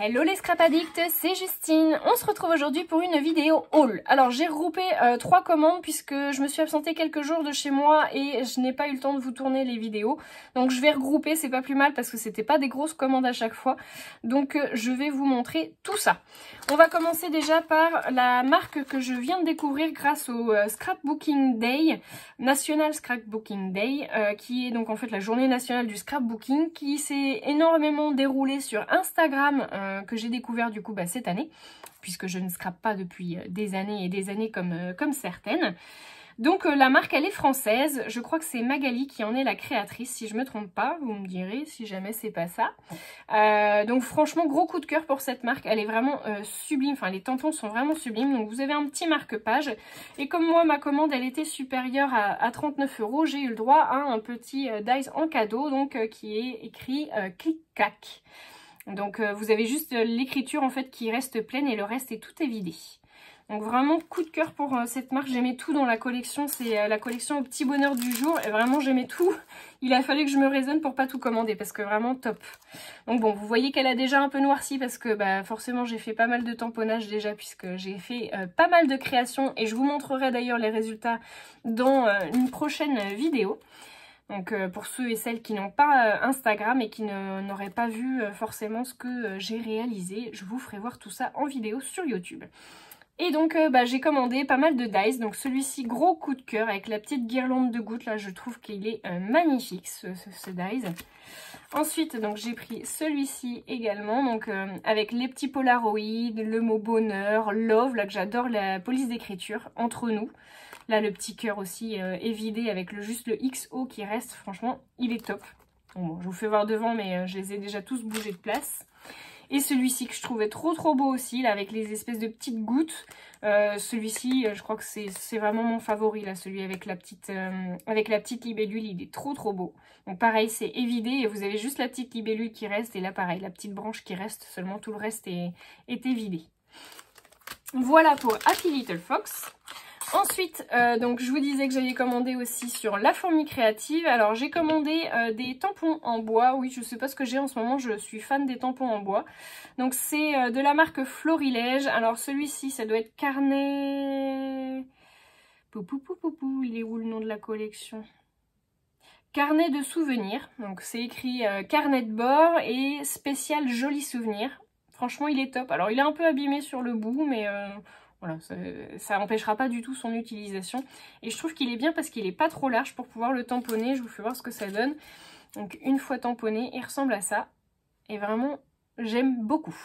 Hello les scrap addicts, c'est Justine. On se retrouve aujourd'hui pour une vidéo haul. Alors j'ai regroupé 3 commandes puisque je me suis absentée quelques jours de chez moi et je n'ai pas eu le temps de vous tourner les vidéos. Donc je vais regrouper, c'est pas plus mal parce que c'était pas des grosses commandes à chaque fois. Donc je vais vous montrer tout ça. On va commencer déjà par la marque que je viens de découvrir grâce au Scrapbooking Day, National Scrapbooking Day, qui est donc en fait la journée nationale du scrapbooking qui s'est énormément déroulée sur Instagram, que j'ai découvert du coup cette année, puisque je ne scrape pas depuis des années et des années comme certaines. Donc la marque elle est française, je crois que c'est Magali qui en est la créatrice, si je me trompe pas, vous me direz si jamais c'est pas ça. Donc franchement gros coup de cœur pour cette marque, elle est vraiment sublime, enfin les tampons sont vraiment sublimes. Donc vous avez un petit marque-page et comme moi ma commande elle était supérieure à 39 €, j'ai eu le droit à un petit dies en cadeau, donc qui est écrit clic-clac. Donc vous avez juste l'écriture en fait qui reste pleine et le reste est tout est vidé. Donc vraiment coup de cœur pour cette marque, j'aimais tout dans la collection, c'est la collection au petit bonheur du jour et vraiment j'aimais tout. Il a fallu que je me raisonne pour pas tout commander parce que vraiment top. Donc bon, vous voyez qu'elle a déjà un peu noirci parce que forcément j'ai fait pas mal de tamponnage déjà puisque j'ai fait pas mal de créations et je vous montrerai d'ailleurs les résultats dans une prochaine vidéo. Donc pour ceux et celles qui n'ont pas Instagram et qui n'auraient pas vu forcément ce que j'ai réalisé, je vous ferai voir tout ça en vidéo sur YouTube. Et donc j'ai commandé pas mal de dies, donc celui-ci gros coup de cœur avec la petite guirlande de gouttes, là je trouve qu'il est magnifique ce dies. Ensuite donc j'ai pris celui-ci également, donc avec les petits polaroïdes, le mot bonheur, love, là que j'adore la police d'écriture, entre nous. Là le petit cœur aussi est vidé avec juste le XO qui reste, franchement il est top. Bon, je vous fais voir devant mais je les ai déjà tous bougés de place. Et celui-ci que je trouvais trop beau aussi, là, avec les espèces de petites gouttes. Celui-ci, je crois que c'est vraiment mon favori, là, celui avec la petite libellule, il est trop beau. Donc pareil, c'est évidé et vous avez juste la petite libellule qui reste. Et là, pareil, la petite branche qui reste, seulement tout le reste est évidé. Voilà pour Happy Little Fox. Ensuite, donc je vous disais que j'avais commandé aussi sur La Fourmi Créative. Alors j'ai commandé des tampons en bois. Oui, je sais pas ce que j'ai en ce moment, je suis fan des tampons en bois. Donc c'est de la marque Florilège. Alors celui-ci, ça doit être Carnet... Poupou, il est où le nom de la collection? Carnet de souvenirs. Donc c'est écrit carnet de bord et spécial joli souvenir. Franchement, il est top. Alors il est un peu abîmé sur le bout, mais... voilà, ça n'empêchera pas du tout son utilisation. Et je trouve qu'il est bien parce qu'il n'est pas trop large pour pouvoir le tamponner. Je vous fais voir ce que ça donne. Donc une fois tamponné, il ressemble à ça. Et vraiment, j'aime beaucoup.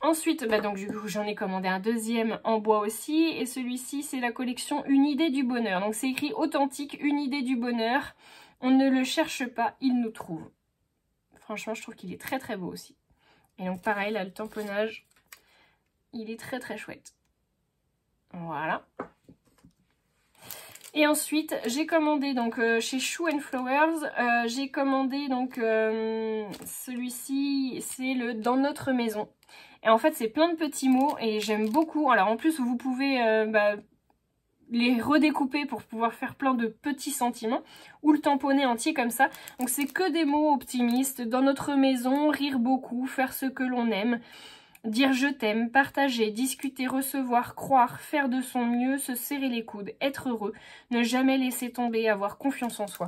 Ensuite, donc du coup, j'en ai commandé un deuxième en bois aussi. Et celui-ci, c'est la collection Une idée du bonheur. Donc c'est écrit authentique, une idée du bonheur. On ne le cherche pas, il nous trouve. Franchement, je trouve qu'il est très beau aussi. Et donc pareil, là, le tamponnage... il est très chouette. Voilà. Et ensuite, j'ai commandé donc chez Shoe & Flowers, j'ai commandé donc celui-ci, c'est le Dans notre maison. Et en fait, c'est plein de petits mots et j'aime beaucoup. Alors en plus, vous pouvez les redécouper pour pouvoir faire plein de petits sentiments ou le tamponner entier comme ça. Donc c'est que des mots optimistes. Dans notre maison, rire beaucoup, faire ce que l'on aime. Dire je t'aime, partager, discuter, recevoir, croire, faire de son mieux, se serrer les coudes, être heureux, ne jamais laisser tomber, avoir confiance en soi.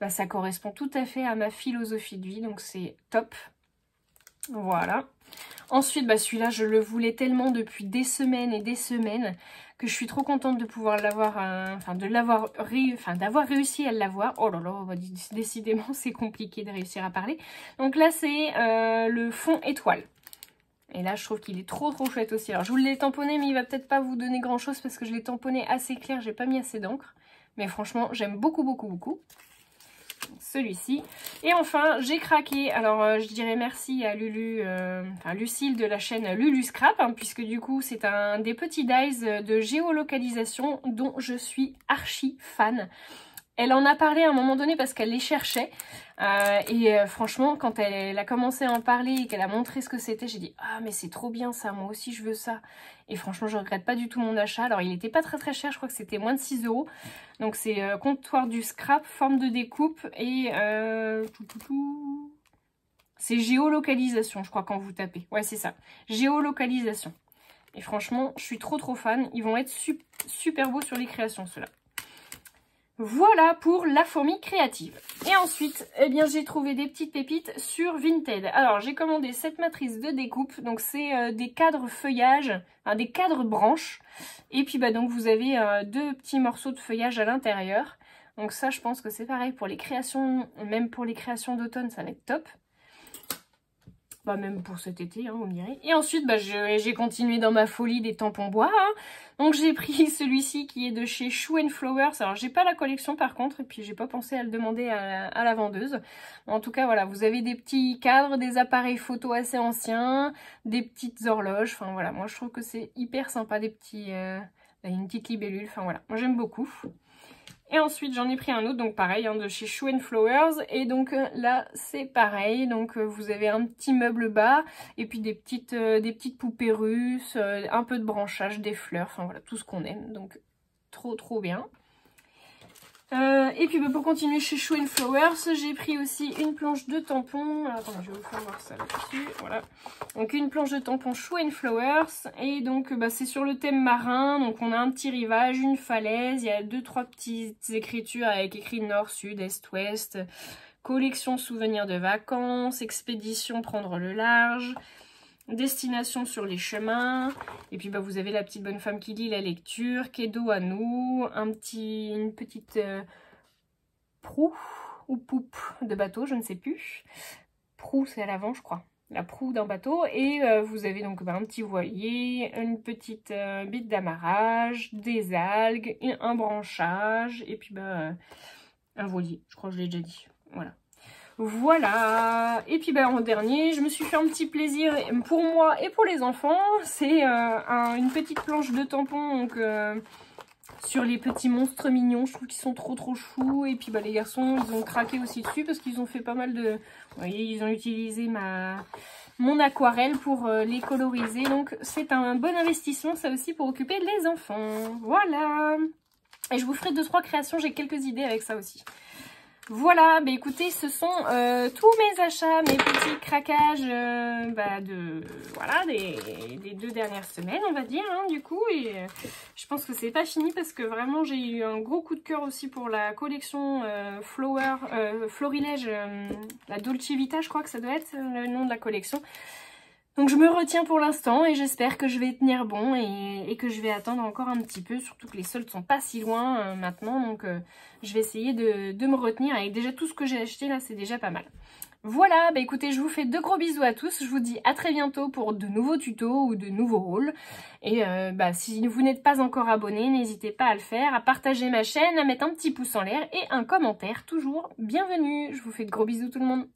Ça correspond tout à fait à ma philosophie de vie, donc c'est top. Voilà. Ensuite, celui-là, je le voulais tellement depuis des semaines et des semaines que je suis trop contente de pouvoir l'avoir, d'avoir réussi à l'avoir. Oh là là, décidément, c'est compliqué de réussir à parler. Donc là, c'est le fond étoile. Et là, je trouve qu'il est trop chouette aussi. Alors, je vous l'ai tamponné, mais il va peut-être pas vous donner grand-chose parce que je l'ai tamponné assez clair. J'ai pas mis assez d'encre. Mais franchement, j'aime beaucoup. Celui-ci. Et enfin, j'ai craqué. Alors, je dirais merci à Lucille de la chaîne Lulu Scrap, puisque du coup, c'est un des petits dies de géolocalisation dont je suis archi fan. Elle en a parlé à un moment donné parce qu'elle les cherchait. Franchement, quand elle a commencé à en parler et qu'elle a montré ce que c'était, j'ai dit « Ah, mais c'est trop bien ça, moi aussi je veux ça ». Et franchement, je regrette pas du tout mon achat. Alors, il n'était pas très cher, je crois que c'était moins de 6 €. Donc, c'est comptoir du scrap, forme de découpe et... C'est géolocalisation, je crois, quand vous tapez. Ouais, c'est ça. Géolocalisation. Et franchement, je suis trop fan. Ils vont être super beaux sur les créations, ceux-là. Voilà pour la fourmi créative. Et ensuite, eh bien, j'ai trouvé des petites pépites sur Vinted. Alors, j'ai commandé cette matrice de découpe. Donc, c'est des cadres feuillage, enfin, des cadres branches. Et puis, bah, donc, vous avez 2 petits morceaux de feuillage à l'intérieur. Donc ça, je pense que c'est pareil pour les créations, même pour les créations d'automne, ça va être top. Bah, même pour cet été, hein, vous me direz. Et ensuite, bah, j'ai continué dans ma folie des tampons bois. Hein. Donc j'ai pris celui-ci qui est de chez Shoe & Flowers. Alors j'ai pas la collection par contre, et puis j'ai pas pensé à le demander à la vendeuse. En tout cas, voilà, vous avez des petits cadres, des appareils photo assez anciens, des petites horloges. Enfin voilà, moi je trouve que c'est hyper sympa, des petits... une petite libellule, enfin voilà, moi j'aime beaucoup. Et ensuite, j'en ai pris un autre, donc pareil, hein, de chez Shoe & Flowers. Et donc là, c'est pareil. Donc vous avez un petit meuble bas et puis des petites poupées russes, un peu de branchage, des fleurs, enfin voilà, tout ce qu'on aime. Donc trop bien. Et puis bah, pour continuer chez Shoe & Flowers, j'ai pris aussi une planche de tampons. Attends, je vais vous faire voir ça là-dessus. Voilà. Donc une planche de tampons Shoe & Flowers. Et donc bah, c'est sur le thème marin. Donc on a un petit rivage, une falaise. Il y a 2-3 petites écritures avec écrit nord, sud, est, ouest. Collection souvenirs de vacances. Expédition prendre le large. Destination sur les chemins. Et puis bah, vous avez la petite bonne femme qui lit la lecture. Cadeau à nous. Une petite proue ou poupe de bateau, je ne sais plus. Proue, c'est à l'avant, je crois. La proue d'un bateau. Et vous avez donc bah, un petit voilier, une petite bite d'amarrage, des algues, un branchage. Et puis bah, un voilier. Je crois que je l'ai déjà dit. Voilà. Voilà, et puis bah, en dernier, je me suis fait un petit plaisir pour moi et pour les enfants. C'est une petite planche de tampons donc, sur les petits monstres mignons. Je trouve qu'ils sont trop choux. Et puis bah, les garçons, ils ont craqué aussi dessus parce qu'ils ont fait pas mal de... Vous voyez, ils ont utilisé mon aquarelle pour les coloriser. Donc c'est un bon investissement, ça aussi, pour occuper les enfants. Voilà. Et je vous ferai 2-3 créations, j'ai quelques idées avec ça aussi. Voilà, bah écoutez, ce sont tous mes achats, mes petits craquages des 2 dernières semaines, on va dire, hein, du coup. Et je pense que c'est pas fini parce que vraiment, j'ai eu un gros coup de cœur aussi pour la collection Florilège, la Dolce Vita, je crois que ça doit être le nom de la collection. Donc je me retiens pour l'instant et j'espère que je vais tenir bon et que je vais attendre encore un petit peu, surtout que les soldes sont pas si loin maintenant, donc je vais essayer de me retenir avec déjà tout ce que j'ai acheté là, c'est déjà pas mal. Voilà, bah écoutez, je vous fais de gros bisous à tous, je vous dis à très bientôt pour de nouveaux tutos ou de nouveaux hauls. Et bah, si vous n'êtes pas encore abonné, n'hésitez pas à le faire, à partager ma chaîne, à mettre un petit pouce en l'air et un commentaire, toujours bienvenue. Je vous fais de gros bisous tout le monde.